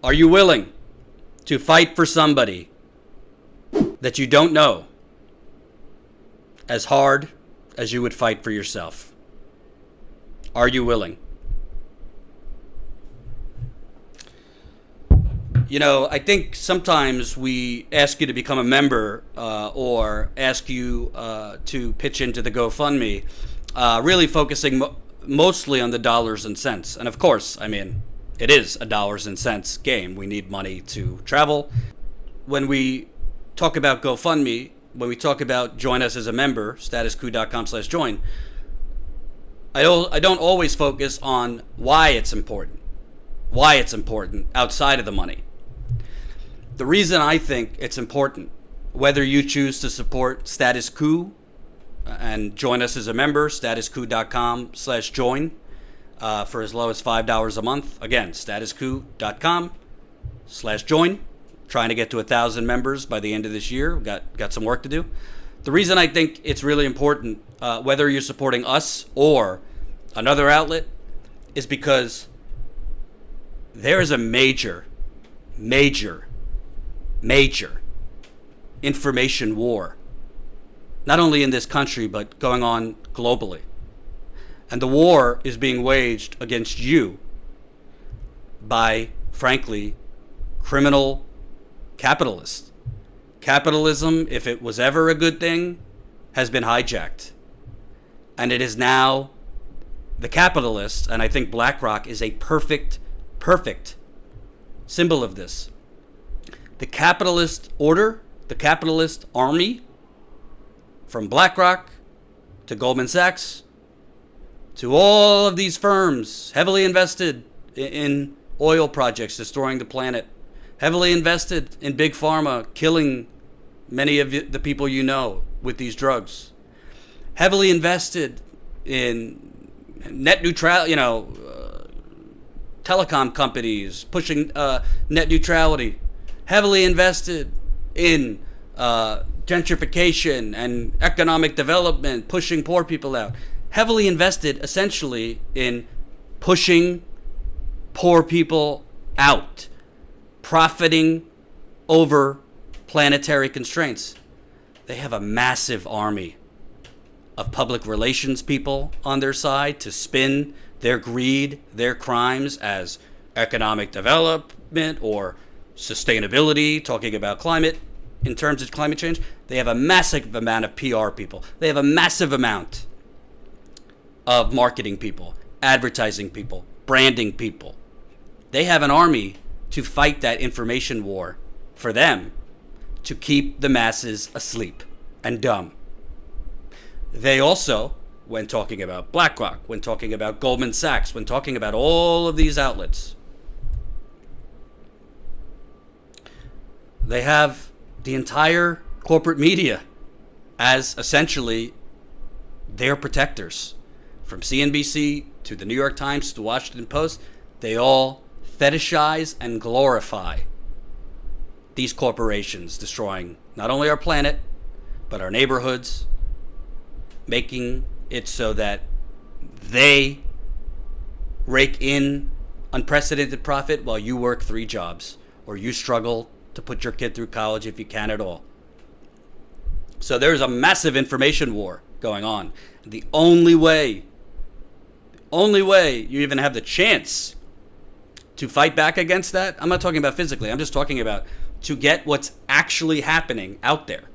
Are you willing to fight for somebody that you don't know as hard as you would fight for yourself? Are you willing? You know, I think sometimes we ask you to become a member or ask you to pitch into the GoFundMe, really focusing mostly on the dollars and cents. And of course, I mean, it is a dollars and cents game. We need money to travel. When we talk about GoFundMe, when we talk about join us as a member, statuscoup.com/join, I don't always focus on why it's important outside of the money. The reason I think it's important, whether you choose to support Status Coup and join us as a member, statuscoup.com/join, for as low as $5 a month. Again, statuscoup.com/join. Trying to get to 1,000 members by the end of this year. We've got some work to do. The reason I think it's really important, whether you're supporting us or another outlet, is because there is a major information war, not only in this country, but going on globally. And the war is being waged against you by, frankly, criminal capitalists. Capitalism, if it was ever a good thing, has been hijacked. And it is now the capitalists, and I think BlackRock is a perfect symbol of this. The capitalist order, the capitalist army, from BlackRock to Goldman Sachs to all of these firms heavily invested in oil projects destroying the planet, heavily invested in big pharma killing many of the people you know with these drugs, heavily invested in net neutrality, telecom companies pushing net neutrality, heavily invested in gentrification and economic development, pushing poor people out, heavily invested essentially in pushing poor people out, profiting over planetary constraints. They have a massive army of public relations people on their side to spin their greed, their crimes as economic development or sustainability, talking about climate in terms of climate change. They have a massive amount of PR people. They have a massive amount of marketing people, advertising people, branding people. They have an army to fight that information war for them to keep the masses asleep and dumb. They also, when talking about BlackRock, when talking about Goldman Sachs, when talking about all of these outlets, they have the entire corporate media as essentially their protectors. From CNBC to the New York Times to the Washington Post, they all fetishize and glorify these corporations destroying not only our planet, but our neighborhoods, making it so that they rake in unprecedented profit while you work 3 jobs or you struggle to put your kid through college if you can at all. So there's a massive information war going on. The only way you even have the chance to fight back against that, I'm not talking about physically, I'm just talking about to get what's actually happening out there.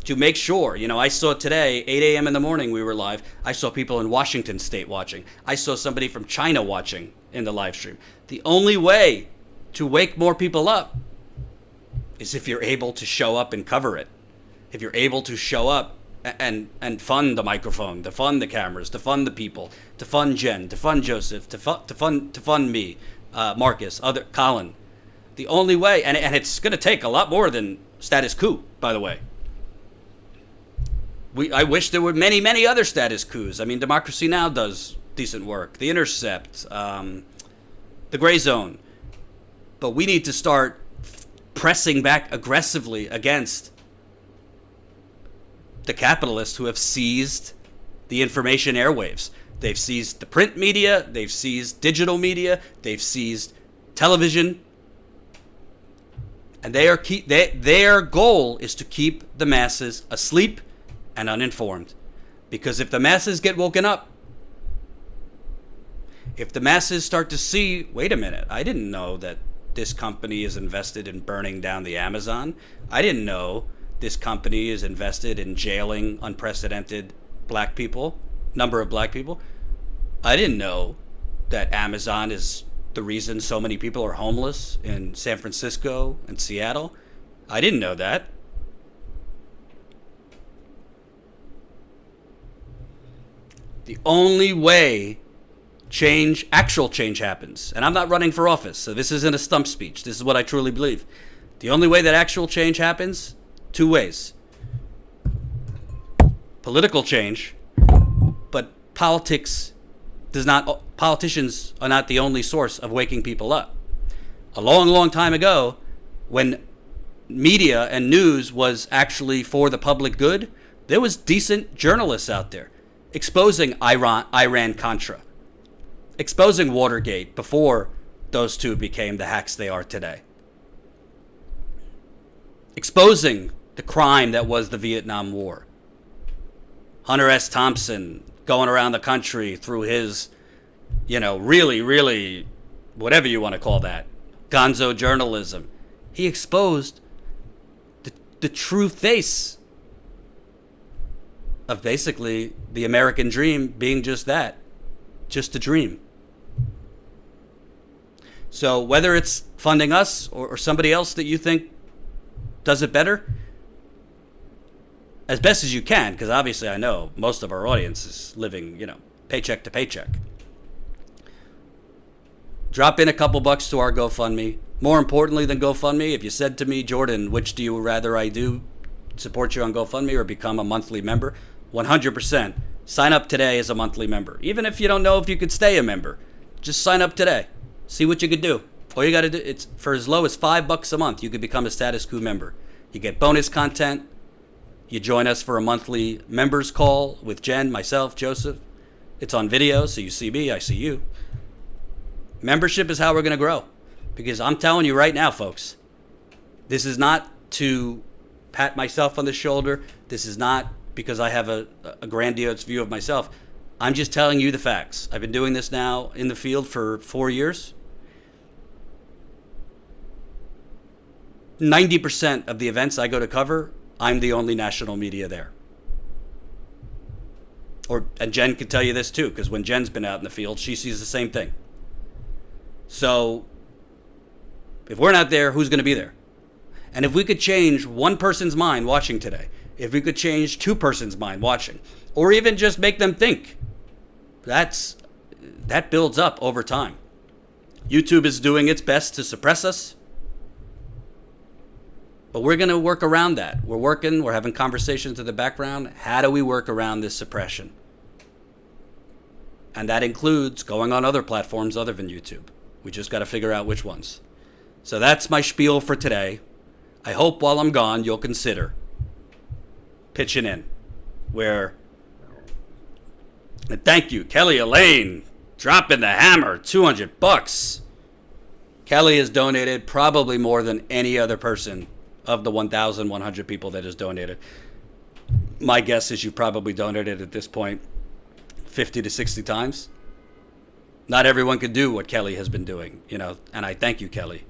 To make sure, I saw today, 8 a.m. in the morning, we were live. I saw people in Washington State watching. I saw somebody from China watching in the live stream. The only way to wake more people up is if you're able to show up and cover it. If you're able to show up and fund the microphone, to fund the cameras, to fund the people, to fund Jen, to fund Joseph, to fund me, Marcus, Colin. The only way, and it's going to take a lot more than Status Coup, by the way. I wish there were many other Status Coups. I mean, Democracy Now! Does decent work. The Intercept, the Gray Zone. But we need to start pressing back aggressively against the capitalists who have seized the information airwaves. They've seized the print media. They've seized digital media. They've seized television. And their goal is to keep the masses asleep and uninformed. Because if the masses get woken up, if the masses start to see, wait a minute, I didn't know that this company is invested in burning down the Amazon. I didn't know this company is invested in jailing unprecedented number of black people. I didn't know that Amazon is the reason so many people are homeless in San Francisco and Seattle. I didn't know that. The only way actual change happens, and I'm not running for office, so this isn't a stump speech. This is what I truly believe. The only way that actual change happens, two ways. Political change, but politicians are not the only source of waking people up. A long, long time ago, when media and news was actually for the public good, there was decent journalists out there exposing Iran-Contra, exposing Watergate before those two became the hacks they are today, exposing the crime that was the Vietnam War. Hunter S. Thompson going around the country through his, really, really, whatever you want to call that, gonzo journalism. He exposed the true face of basically the American dream being just that, just a dream. So whether it's funding us or somebody else that you think does it better, as best as you can, because obviously I know most of our audience is living, paycheck to paycheck. Drop in a couple bucks to our GoFundMe. More importantly than GoFundMe, if you said to me, Jordan, which do you rather I do, support you on GoFundMe or become a monthly member? 100%. Sign up today as a monthly member. Even if you don't know if you could stay a member, just sign up today. See what you could do. All you got to do, it's for as low as $5 a month, you could become a Status Coup member. You get bonus content. You join us for a monthly members call with Jen, myself, Joseph. It's on video, so you see me, I see you. Membership is how we're going to grow. Because I'm telling you right now, folks, this is not to pat myself on the shoulder. This is not because I have a grandiose view of myself. I'm just telling you the facts. I've been doing this now in the field for 4 years. 90% of the events I go to cover, I'm the only national media there. And Jen could tell you this too, because when Jen's been out in the field, she sees the same thing. So if we're not there, who's going to be there? And if we could change one person's mind watching today, if we could change two persons' mind watching, or even just make them think, that builds up over time. YouTube is doing its best to suppress us. But we're going to work around that. We're having conversations in the background. How do we work around this suppression? And that includes going on other platforms other than YouTube. We just got to figure out which ones. So that's my spiel for today. I hope while I'm gone, you'll consider pitching in. And thank you, Kelly Elaine, dropping the hammer, $200. Kelly has donated probably more than any other person of the 1,100 people that has donated. My guess is you probably donated at this point 50 to 60 times. Not everyone could do what Kelly has been doing, and I thank you, Kelly.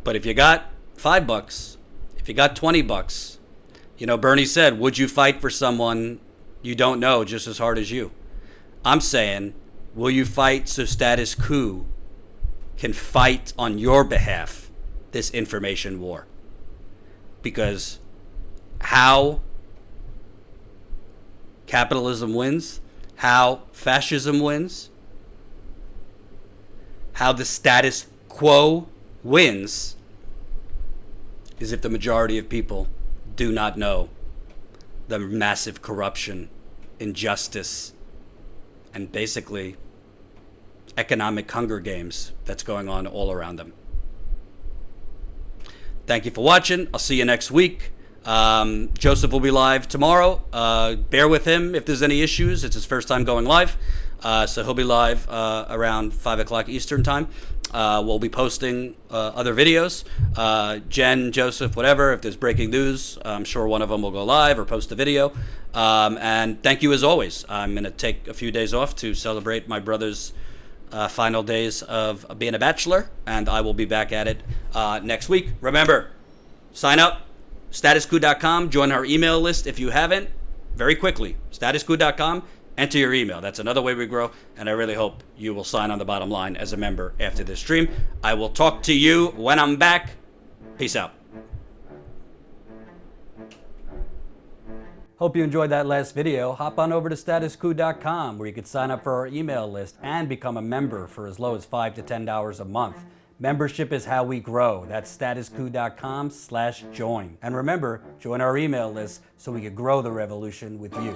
But if you got $5, if you got $20, Bernie said, would you fight for someone you don't know just as hard as you? I'm saying, will you fight so Status Coup can fight on your behalf this information war? Because how capitalism wins, how fascism wins, how the status quo wins is if the majority of people do not know the massive corruption, injustice, and basically economic Hunger Games that's going on all around them. Thank you for watching. I'll see you next week. Joseph will be live tomorrow. Bear with him if there's any issues. It's his first time going live. So he'll be live around 5 o'clock Eastern time. We'll be posting other videos. Jen, Joseph, whatever. If there's breaking news, I'm sure one of them will go live or post a video. And thank you as always. I'm going to take a few days off to celebrate my brother's final days of being a bachelor, and I will be back at it next week. Remember, sign up, statuscoup.com, join our email list if you haven't, very quickly, statuscoup.com, enter your email. That's another way we grow, and I really hope you will sign on the bottom line as a member after this stream. I will talk to you when I'm back. Peace out. Hope you enjoyed that last video. Hop on over to statuscoup.com where you can sign up for our email list and become a member for as low as $5 to $10 a month. Membership is how we grow. That's statuscoup.com/join. And remember, join our email list so we can grow the revolution with you.